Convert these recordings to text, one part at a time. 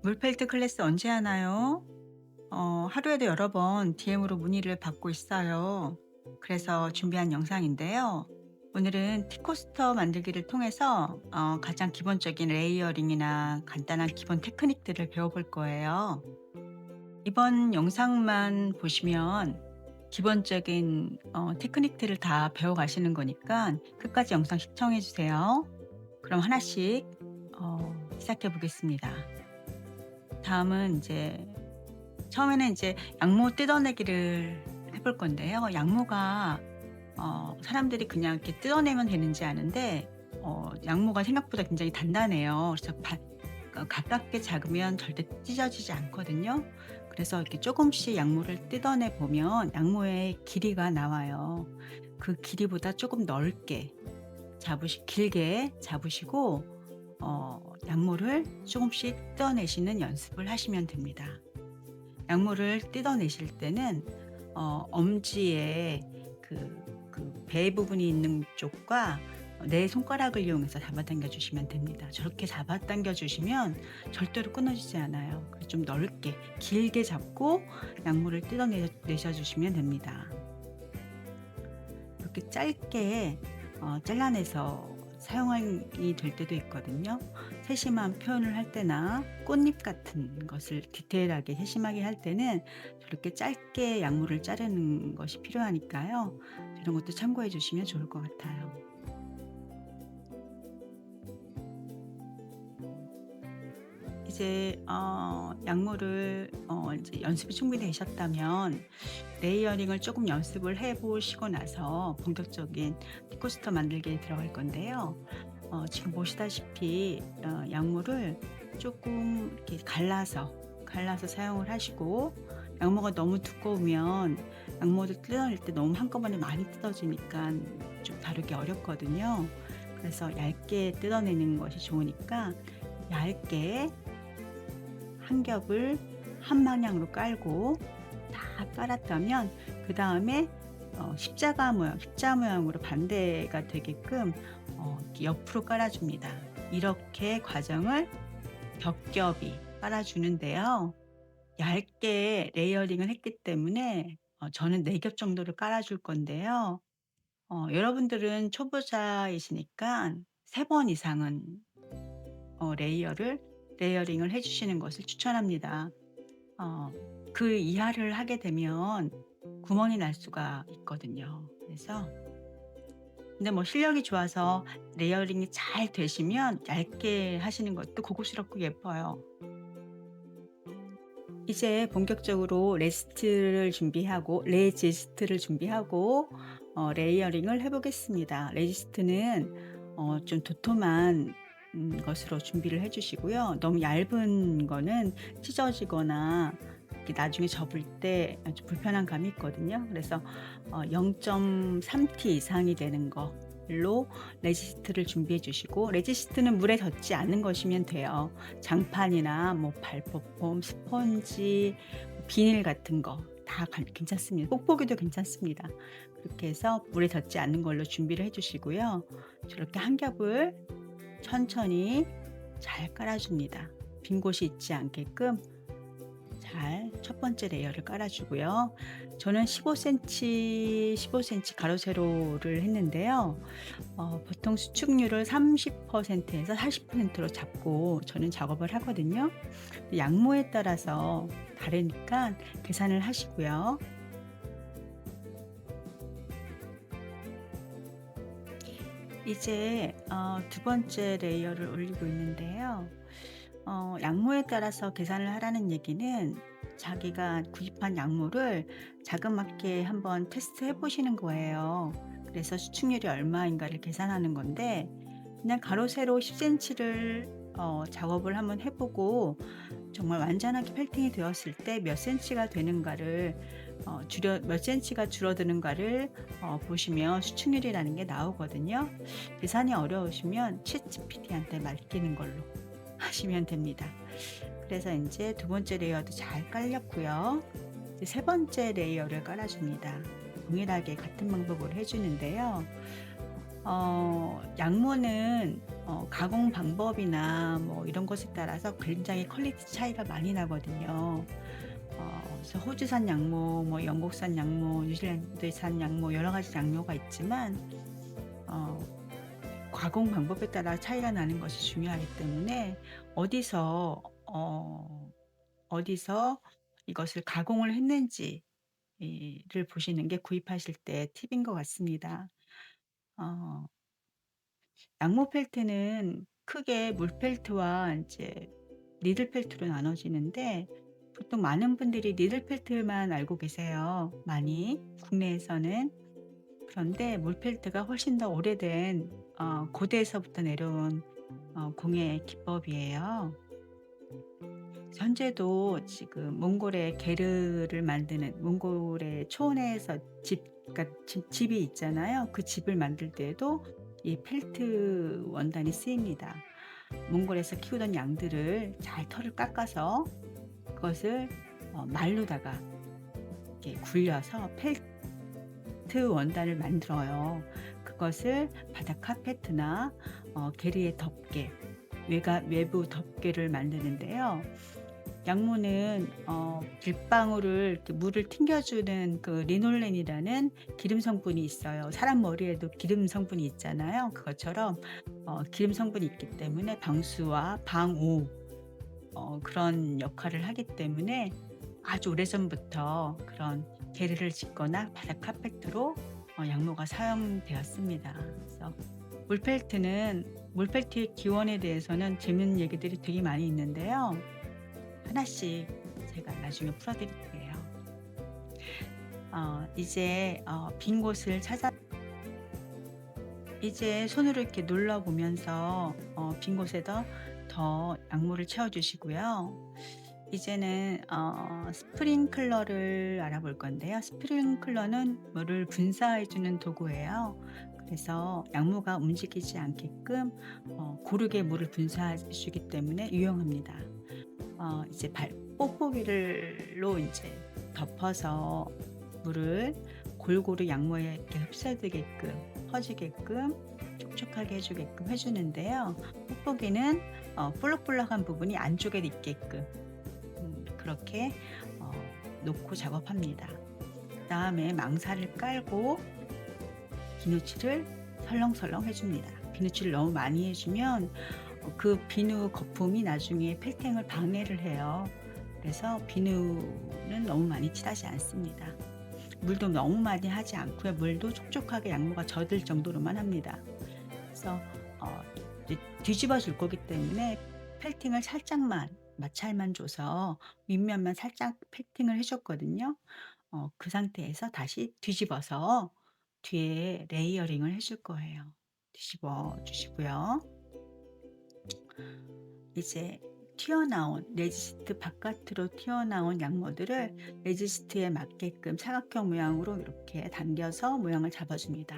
물펠트 클래스 언제 하나요? 하루에도 여러 번 DM으로 문의를 받고 있어요. 그래서 준비한 영상인데요. 오늘은 티코스터 만들기를 통해서 가장 기본적인 레이어링이나 간단한 기본 테크닉들을 배워볼 거예요. 이번 영상만 보시면 기본적인 테크닉들을 다 배워가시는 거니까 끝까지 영상 시청해 주세요. 그럼 하나씩 시작해 보겠습니다. 다음은 이제 처음에는 이제 양모 뜯어내기를 해볼 건데요. 양모가 사람들이 그냥 이렇게 뜯어내면 되는지 아는데 양모가 생각보다 굉장히 단단해요. 그래서 가깝게 잡으면 절대 찢어지지 않거든요. 그래서 이렇게 조금씩 양모를 뜯어내 보면 양모의 길이가 나와요. 그 길이보다 조금 넓게 길게 잡으시고 양모를 조금씩 뜯어내시는 연습을 하시면 됩니다. 양모를 뜯어내실 때는 엄지에 배 부분이 있는 쪽과 내 손가락을 이용해서 잡아당겨 주시면 됩니다. 저렇게 잡아당겨 주시면 절대로 끊어지지 않아요. 그래서 좀 넓게 길게 잡고 양모를 뜯어내셔 주시면 됩니다. 이렇게 짧게 잘라내서 사용이 될 때도 있거든요. 세심한 표현을 할 때나 꽃잎 같은 것을 디테일하게 세심하게 할 때는 저렇게 짧게 양모를 자르는 것이 필요하니까요. 이런 것도 참고해 주시면 좋을 것 같아요. 이제 양모를 이제 연습이 충분히 되셨다면 레이어링을 조금 연습을 해 보시고 나서 본격적인 티코스터 만들기에 들어갈 건데요. 지금 보시다시피 양모를 조금 이렇게 갈라서 사용을 하시고, 양모가 너무 두꺼우면 양모를 뜯어낼 때 너무 한꺼번에 많이 뜯어지니까 좀 다루기 어렵거든요. 그래서 얇게 뜯어내는 것이 좋으니까 얇게 한 겹을 한 방향으로 깔고 다 깔았다면 그다음에 십자 모양으로 반대가 되게끔 이렇게 옆으로 깔아 줍니다. 이렇게 과정을 겹겹이 깔아 주는데요. 얇게 레이어링을 했기 때문에 저는 4겹 정도를 깔아 줄 건데요. 여러분들은 초보자이시니까 3번 이상은 레이어링을 해 주시는 것을 추천합니다. 어 그 이하를 하게 되면 구멍이 날 수가 있거든요. 그래서 근데 뭐 실력이 좋아서 레이어링이 잘 되시면 얇게 하시는 것도 고급스럽고 예뻐요. 이제 본격적으로 레지스트를 준비하고 레이어링을 해 보겠습니다. 레지스트는 좀 도톰한 것으로 준비를 해 주시고요. 너무 얇은 거는 찢어지거나 이렇게 나중에 접을 때 아주 불편한 감이 있거든요. 그래서 0.3T 이상이 되는 걸로 레지스트를 준비해 주시고, 레지스트는 물에 젖지 않는 것이면 돼요. 장판이나 뭐 발포폼, 스펀지, 비닐 같은 거 다 괜찮습니다. 뽁뽁이도 괜찮습니다. 그렇게 해서 물에 젖지 않는 걸로 준비를 해 주시고요. 저렇게 한 겹을 천천히 잘 깔아 줍니다. 빈 곳이 있지 않게끔 잘 첫 번째 레이어를 깔아 주고요. 저는 15cm 가로 세로를 했는데요. 보통 수축률을 30% 에서 40%로 잡고 저는 작업을 하거든요. 양모에 따라서 다르니까 계산을 하시고요. 이제 두 번째 레이어를 올리고 있는데요. 양모에 따라서 계산을 하라는 얘기는 자기가 구입한 양모를 자그맣게 한번 테스트해 보시는 거예요. 그래서 수축률이 얼마인가를 계산하는 건데, 그냥 가로 세로 10cm를 작업을 한번 해 보고 정말 완전하게 펠팅이 되었을 때 몇 센치가 줄어드는가를 보시면 수축률이라는 게 나오거든요. 계산이 어려우시면 챗GPT한테 맡기는 걸로 하시면 됩니다. 그래서 인제 두 번째 레이어도 잘 깔렸고요. 이제 세 번째 레이어를 깔아 줍니다. 동일하게 같은 방법으로 해 주는데요. 양모는 가공 방법이나 뭐 이런 것에 따라서 굉장히 퀄리티 차이가 많이 나거든요. 그래서 호주산 양모, 뭐 영국산 양모, 뉴질랜드산 양모 여러 가지 양모가 있지만 어 가공 방법에 따라 차이가 나는 것이 중요하기 때문에 어디서 어 어디서 이것을 가공을 했는지 를 보시는 게 구입하실 때 팁인 것 같습니다. 어 양모 펠트는 크게 물 펠트와 인제 니들 펠트로 나눠지는데 보통 많은 분들이 니들 펠트만 알고 계세요, 많이 국내에서는. 그런데 물 펠트가 훨씬 더 오래된 고대에서부터 내려온 공예 기법이에요. 현재도 지금 몽골의 게르를 만드는 몽골의 초원에서 그러니까 집이 있잖아요. 그 집을 만들 때에도 이 펠트 원단이 쓰입니다. 몽골에서 키우던 양들을 잘 털을 깎아서 그것을 말로다가 이렇게 굴려서 펠트 원단을 만들어요. 그것을 바닥 카페트나 게르의 덮개, 외부 덮개를 만드는데요. 양모는 빗방울을 이렇게 물을 튕겨주는 그 리놀렌이라는 기름 성분이 있어요. 사람 머리에도 기름 성분이 있잖아요. 그것처럼 기름 성분이 있기 때문에 방수와 방우 그런 역할을 하기 때문에 아주 오래전부터 그런 게르를 짓거나 바닥 카페트로 양모가 사용되었습니다. 그래서 물펠트의 기원에 대해서는 재밌는 얘기들이 되게 많이 있는데요. 하나씩 제가 나중에 풀어 드릴게요. 이제 빈 곳을 찾아 이제 손으로 이렇게 눌러 보면서 빈 곳에다 더 약물을 채워 주시고요. 이제는 스프링클러를 알아볼 건데요. 스프링클러는 물을 분사해 주는 도구예요. 그래서 약물가 움직이지 않게끔 고르게 물을 분사해 주기 때문에 유용합니다. 이제 뽁뽁이로 인제 덮어서 물을 골고루 양모에 이렇게 흡수되게끔 퍼지게끔 촉촉하게 해 주게끔 해 주는데요. 뽁뽁이는 볼록볼록한 부분이 안쪽에 있게끔 그렇게 놓고 작업합니다. 그다음에 망사를 깔고 비누칠을 설렁설렁 해 줍니다. 비누칠을 너무 많이 해 주면 그 비누 거품이 나중에 펠탱을 방해를 해요. 그래서 비누는 너무 많이 칠하지 않습니다. 물도 너무 많이 하지 않고요. 물도 촉촉하게 양모가 젖을 정도로만 합니다. 그래서 이제 뒤집어 줄 거기 때문에 펠팅을 살짝만 마찰만 줘서 윗면만 살짝 펠팅을 해 줬거든요. 그 상태에서 다시 뒤집어서 뒤에 레이어링을 해줄 거예요. 뒤집어 주시고요. 이제 튀어나온 레지스트 바깥으로 튀어나온 양모들을 레지스트에 맞게끔 사각형 모양으로 이렇게 당겨서 모양을 잡아줍니다.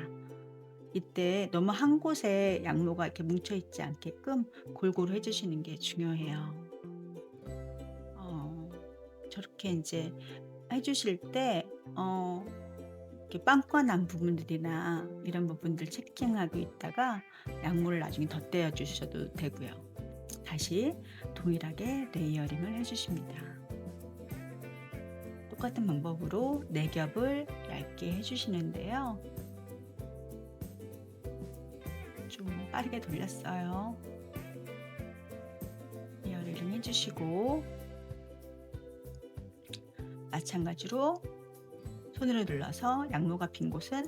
이때 너무 한 곳에 양모가 이렇게 뭉쳐 있지 않게끔 골고루 해주시는 게 중요해요. 어, 저렇게 이제 해주실 때 이렇게 빵꾸 난 부분들이나 이런 부분들 체킹하고 있다가 양모를 나중에 덧대어 주셔도 되고요. 다시 동일하게 레이어링을 해 주십니다. 똑같은 방법으로 4겹을 얇게 해 주시는데요. 좀 빠르게 돌렸어요. 레이어링 해 주시고 마찬가지로 손으로 눌러서 양모가 빈 곳은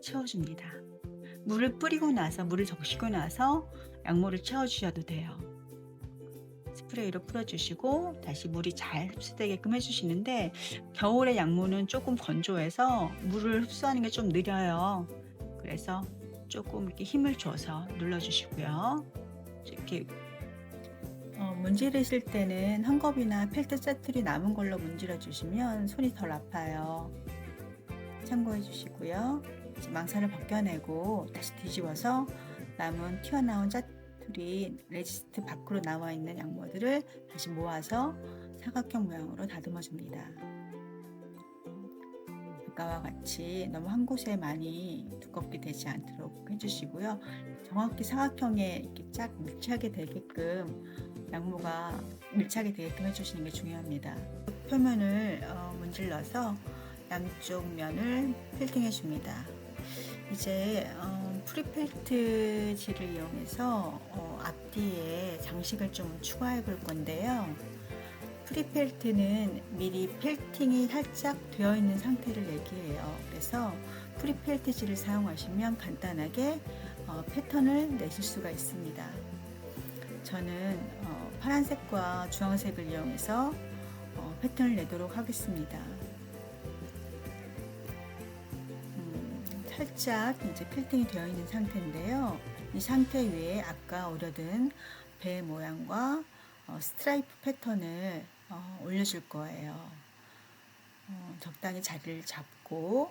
채워 줍니다. 물을 뿌리고 나서 물을 적시고 나서 양모를 채워 주셔도 돼요. 스프레이로 풀어 주시고 다시 물이 잘 흡수되게끔 해 주시는데 겨울에 양모는 조금 건조해서 물을 흡수하는 게 좀 느려요. 그래서 조금 이렇게 힘을 줘서 눌러 주시고요. 이렇게 문지르실 때는 헝겊이나 펠트 세트리 남은 걸로 문질러 주시면 손이 덜 아파요. 참고해 주시고요. 이제 망사를 벗겨내고 다시 뒤집어서 남은 튀어나온 짜투리 레지스트 밖으로 나와 있는 양모들을 다시 모아서 사각형 모양으로 다듬어 줍니다. 아까와 같이 너무 한 곳에 많이 두껍게 되지 않도록 해주시고요. 정확히 사각형에 이렇게 쫙 밀착이 되게끔 양모가 밀착이 되게끔 해주시는 게 중요합니다. 표면을 문질러서 양쪽 면을 필팅해 줍니다. 이제 프리펠트 질을 이용해서 앞뒤에 장식을 좀 추가해 볼 건데요. 프리펠트는 미리 펠팅이 살짝 되어 있는 상태를 얘기해요. 그래서 프리펠트 질을 사용하시면 간단하게 패턴을 내실 수가 있습니다. 저는 파란색과 주황색을 이용해서 패턴을 내도록 하겠습니다. 살짝 이제 필팅이 되어 있는 상태인데요. 이 상태 위에 아까 오려둔 배 모양과 스트라이프 패턴을 올려줄 거예요. 적당히 자리를 잡고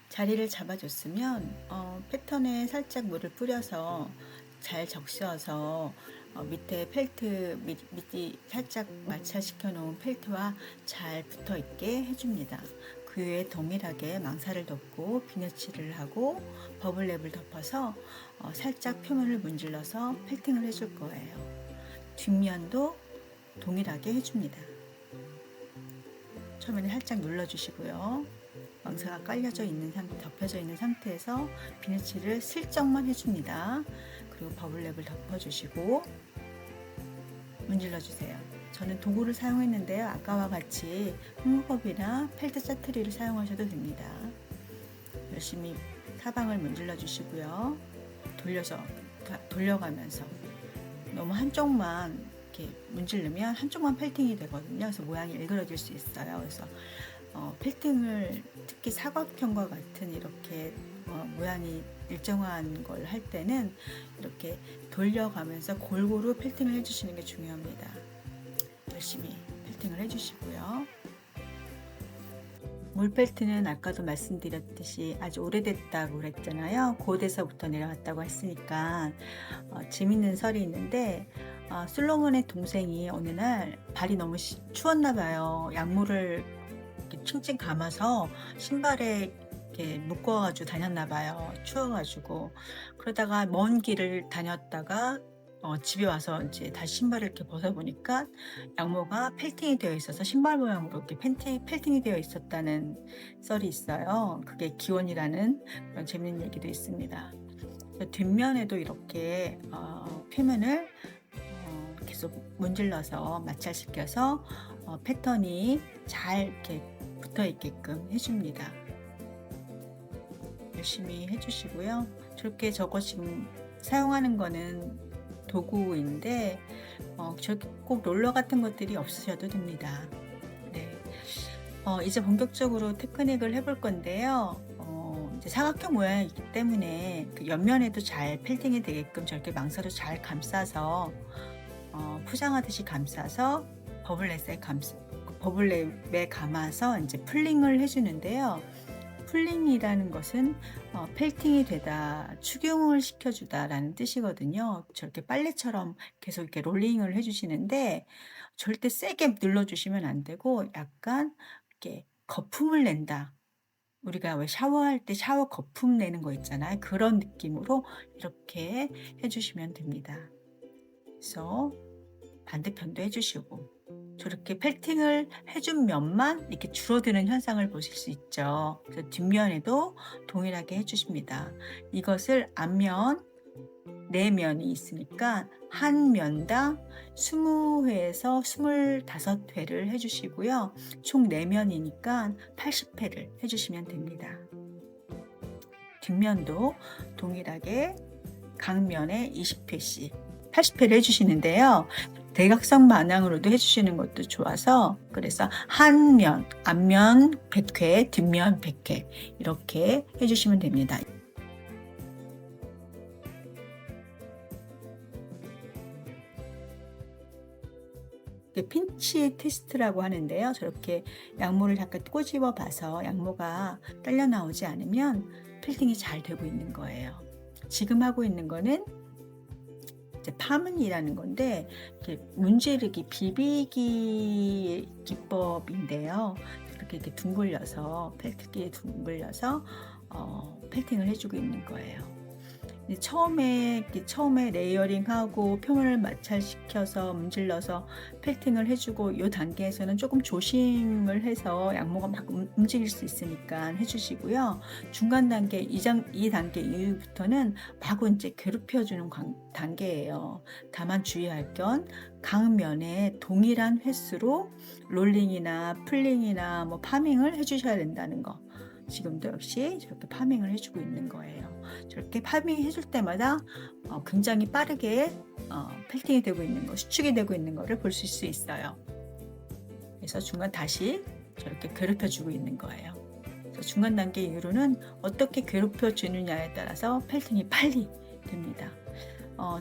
자리를 잡아줬으면 패턴에 살짝 물을 뿌려서 잘 적셔서 밑에 펠트 밑이 살짝 마찰시켜 놓은 펠트와 잘 붙어 있게 해줍니다. 그 위에 동일하게 망사를 덮고 비너칠을 하고 버블랩을 덮어서 살짝 표면을 문질러서 펠팅을 해줄 거예요. 뒷면도 동일하게 해줍니다. 처음에는 살짝 눌러주시고요. 망사가 깔려져 있는 상태, 덮여져 있는 상태에서 비누칠을 슬쩍만 해줍니다. 그리고 버블랩을 덮어주시고 문질러 주세요. 저는 도구를 사용했는데요. 아까와 같이 홈컵이나 펠트 짜투리를 사용하셔도 됩니다. 열심히 사방을 문질러 주시고요. 돌려가면서 너무 한쪽만 이렇게 문지르면 한쪽만 펠팅이 되거든요. 그래서 모양이 일그러질 수 있어요. 그래서 펠팅을 특히 사각형과 같은 이렇게 모양이 일정한 걸 할 때는 이렇게 돌려가면서 골고루 펠팅을 해주시는 게 중요합니다. 열심히 펠팅을 해주시고요. 물 펠트는 아까도 말씀드렸듯이 아주 오래됐다고 그랬잖아요. 고대서부터 내려왔다고 했으니까 재밌는 설이 있는데 솔로몬의 동생이 어느 날 발이 너무 추웠나 봐요. 약물을 이렇게 칭칭 감아서 신발에 이렇게 묶어가지고 다녔나 봐요. 추워가지고. 그러다가 먼 길을 다녔다가 집에 와서 이제 다시 신발을 이렇게 벗어보니까 양모가 펠팅이 되어 있어서 신발 모양으로 이렇게 펠팅이 되어 있었다는 썰이 있어요. 그게 기원이라는 그런 재밌는 얘기도 있습니다. 뒷면에도 이렇게 표면을 계속 문질러서 마찰시켜서 패턴이 잘 이렇게 붙어 있게끔 해줍니다. 열심히 해주시고요. 저렇게 저거 지금 사용하는 거는 도구인데 저렇게 꼭 롤러 같은 것들이 없으셔도 됩니다. 네. 이제 본격적으로 테크닉을 해볼 건데요. 이제 사각형 모양이기 때문에 그 옆면에도 잘 펠팅이 되게끔 저렇게 망사로 잘 감싸서 포장하듯이 감싸서 버블랩에 감아서 이제 풀링을 해주는데요. 풀링이라는 것은 펠팅이 되다, 축용을 시켜주다 라는 뜻이거든요. 저렇게 빨래처럼 계속 이렇게 롤링을 해주시는데 절대 세게 눌러주시면 안 되고 약간 이렇게 거품을 낸다. 우리가 왜 샤워할 때 샤워 거품 내는 거 있잖아요. 그런 느낌으로 이렇게 해주시면 됩니다. 그래서 반대편도 해주시고 저렇게 펠팅을 해준 면만 이렇게 줄어드는 현상을 보실 수 있죠. 그래서 뒷면에도 동일하게 해주십니다. 이것을 앞면 4면이 있으니까 한 면당 20회에서 25회를 해주시고요. 총 4면이니까 80회를 해주시면 됩니다. 뒷면도 동일하게 각면에 20회씩 80회를 해주시는데요. 대각선 반항으로도 해주시는 것도 좋아서 그래서 한 면, 앞면 100회, 뒷면 100회 이렇게 해주시면 됩니다. 핀치 테스트라고 하는데요. 저렇게 양모를 잠깐 꼬집어 봐서 양모가 딸려 나오지 않으면 필팅이 잘 되고 있는 거예요. 지금 하고 있는 거는 이제 파문이라는 건데 이렇게 문지르기 비비기 기법인데요. 이렇게 둥글려서 펠트기에 둥글려서 펠팅을 해 주고 있는 거예요. 이제 처음에 레이어링하고 표면을 마찰시켜서 문질러서 펠팅을 해 주고 요 단계에서는 조금 조심을 해서 양모가 막 움직일 수 있으니까 해 주시고요. 중간 단계 이 단계 이후부터는 마구 인제 괴롭혀 주는 단계예요. 다만 주의할 건 각 면에 동일한 횟수로 롤링이나 풀링이나 뭐 파밍을 해 주셔야 된다는 거. 지금도 역시 저렇게 파밍을 해 주고 있는 거예요. 저렇게 파밍해 줄 때마다 굉장히 빠르게 펠팅이 되고 있는 거, 수축이 되고 있는 거를 볼 수 있어요. 그래서 중간 다시 저렇게 괴롭혀 주고 있는 거예요. 그래서 중간 단계 이후로는 어떻게 괴롭혀 주느냐에 따라서 펠팅이 빨리 됩니다.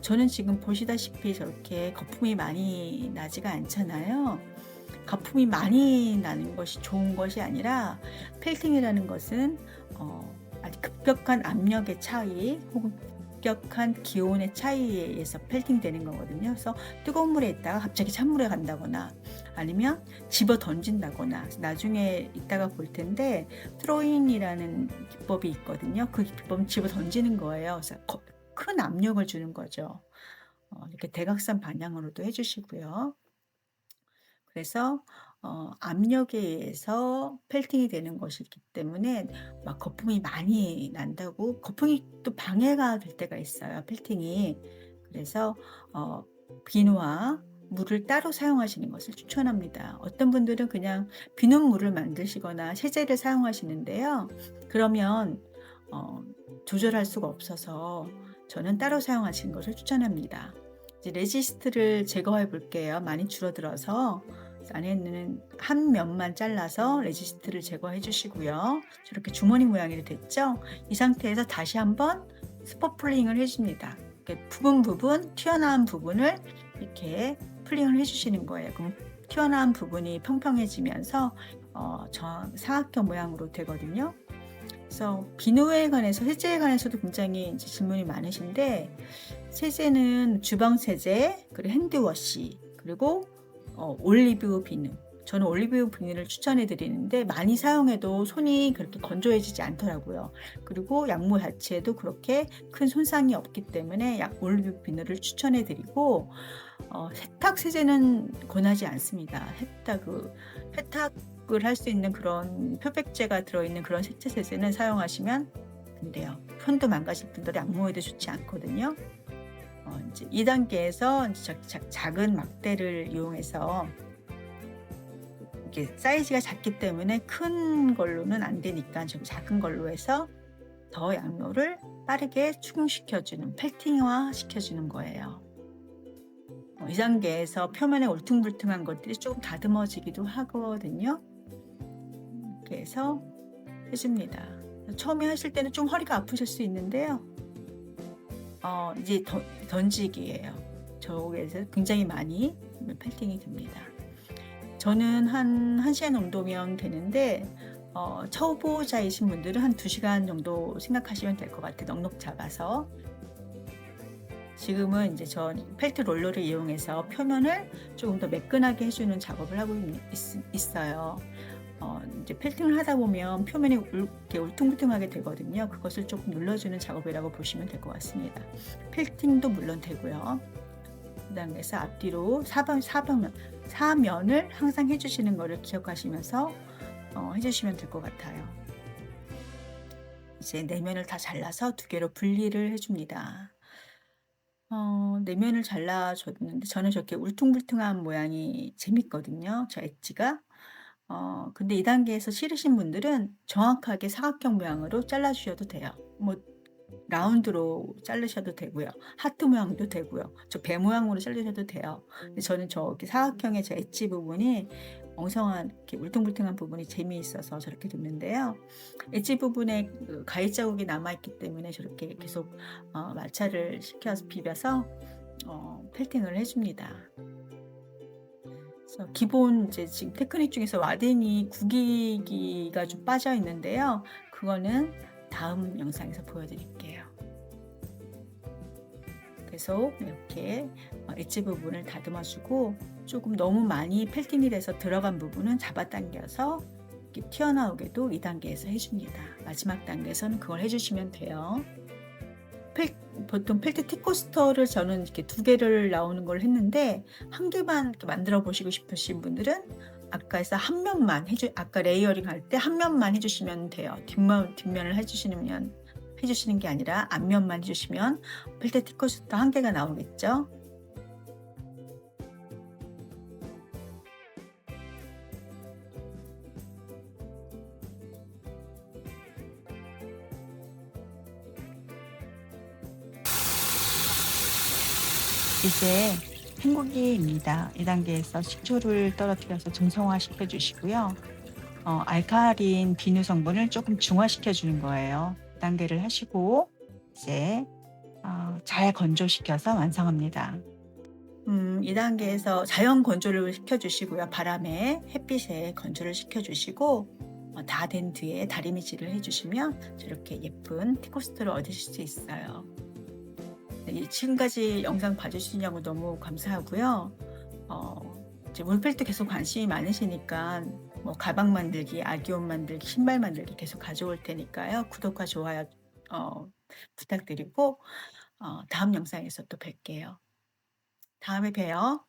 저는 지금 보시다시피 저렇게 거품이 많이 나지가 않잖아요. 거품이 많이 나는 것이 좋은 것이 아니라 펠팅이라는 것은 아주 급격한 압력의 차이 혹은 급격한 기온의 차이에 의해서 펠팅되는 거거든요. 그래서 뜨거운 물에 있다가 갑자기 찬물에 간다거나 아니면 집어 던진다거나 나중에 이따가 볼 텐데 트로잉이라는 기법이 있거든요. 그 기법은 집어 던지는 거예요. 그래서 큰 압력을 주는 거죠. 이렇게 대각선 방향으로도 해주시고요. 그래서 압력에 의해서 펠팅이 되는 것이기 때문에 막 거품이 많이 난다고 거품이 또 방해가 될 때가 있어요, 펠팅이. 그래서 비누와 물을 따로 사용하시는 것을 추천합니다. 어떤 분들은 그냥 비눗물을 만드시거나 세제를 사용하시는데요. 그러면 조절할 수가 없어서 저는 따로 사용하시는 것을 추천합니다. 이제 레지스트를 제거해 볼게요. 많이 줄어들어서 안에는 한 면만 잘라서 레지스트를 제거해 주시고요. 저렇게 주머니 모양이 됐죠? 이 상태에서 다시 한번 스포 풀링을 해 줍니다. 부분 튀어나온 부분을 이렇게 풀링을 해 주시는 거예요. 그럼 튀어나온 부분이 평평해지면서 사각형 모양으로 되거든요. 그래서 비누에 관해서 세제에 관해서도 굉장히 이제 질문이 많으신데 세제는 주방 세제, 그리고 핸드워시, 그리고 올리브 비누. 저는 올리브 비누를 추천해 드리는데 많이 사용해도 손이 그렇게 건조해지지 않더라고요. 그리고 양모 자체에도 그렇게 큰 손상이 없기 때문에 올리브 비누를 추천해 드리고 세탁 세제는 권하지 않습니다. 세탁을 할 수 있는 그런 표백제가 들어있는 그런 세제 세제는 사용하시면 안 돼요. 손도 망가질 뿐더러 양모에도 좋지 않거든요. 이제 2단계에서 작은 막대를 이용해서 이게 사이즈가 작기 때문에 큰 걸로는 안 되니까 좀 작은 걸로 해서 더 양모를 빠르게 축용시켜주는 펠팅화 시켜주는 거예요. 2단계에서 표면에 울퉁불퉁한 것들이 조금 다듬어지기도 하거든요. 이렇게 해서 해줍니다. 처음에 하실 때는 좀 허리가 아프실 수 있는데요. 이제 던지기예요. 저기에서 굉장히 많이 펠팅이 됩니다. 저는 한 1시간 정도면 되는데 초보자이신 분들은 한 2시간 정도 생각하시면 될 것 같아요. 넉넉 잡아서. 지금은 이제 저 펠트 롤러를 이용해서 표면을 조금 더 매끈하게 해주는 작업을 하고 있어요. 이제 펠팅을 하다 보면 표면이 이렇게 울퉁불퉁하게 되거든요. 그것을 조금 눌러주는 작업이라고 보시면 될 것 같습니다. 펠팅도 물론 되고요. 그다음에서 앞뒤로 사면을 항상 해주시는 것을 기억하시면서 해주시면 될 것 같아요. 이제 내면을 다 잘라서 2개로 분리를 해줍니다. 내면을 잘라줬는데 저는 저렇게 울퉁불퉁한 모양이 재밌거든요. 저 엣지가. 근데 2단계에서 싫으신 분들은 정확하게 사각형 모양으로 잘라 주셔도 돼요. 뭐 라운드로 자르셔도 되고요. 하트 모양도 되고요. 저 배 모양으로 자르셔도 돼요. 근데 저는 저기 사각형의 저 엣지 부분이 엉성한 이렇게 울퉁불퉁한 부분이 재미있어서 저렇게 뒀는데요. 엣지 부분에 그 가위 자국이 남아있기 때문에 저렇게 계속 마찰을 시켜서 비벼서 펠팅을 해줍니다. 그래서 기본 이제 지금 테크닉 중에서 와데니 구기기가 좀 빠져 있는데요. 그거는 다음 영상에서 보여드릴게요. 계속 이렇게 엣지 부분을 다듬어 주고, 조금 너무 많이 필팅이 돼서 들어간 부분은 잡아당겨서 이렇게 튀어나오게도 2 단계에서 해 줍니다. 마지막 단계에서는 그걸 해 주시면 돼요. 필 보통 펠트 티코스터를 저는 이렇게 2 개를 나오는 걸 했는데, 1 개만 이렇게 만들어 보시고 싶으신 분들은 아까 해서 한 면만 아까 레이어링 할 때 한 면만 해 주시면 돼요. 뒷면을 해 주시는 게 아니라 앞면만 해 주시면 펠트 티코스터 1 개가 나오겠죠. 이제 헹구기입니다. 2 단계에서 식초를 떨어뜨려서 중성화시켜 주시고요. 알칼린 비누 성분을 조금 중화시켜 주는 거예요. 2 단계를 하시고 이제 잘 건조시켜서 완성합니다. 2 단계에서 자연 건조를 시켜 주시고요. 바람에, 햇빛에 건조를 시켜 주시고, 다 된 뒤에 다리미질을 해 주시면 저렇게 예쁜 티코스터를 얻으실 수 있어요. 네, 지금까지 영상 봐 주시냐고 너무 감사하고요. 이제 몰필도 계속 관심이 많으시니까 뭐 가방 만들기, 아기 옷 만들기, 신발 만들기 계속 가져올 테니까요. 구독과 좋아요 어 부탁드리고, 다음 영상에서 또 뵐게요. 다음에 봬요.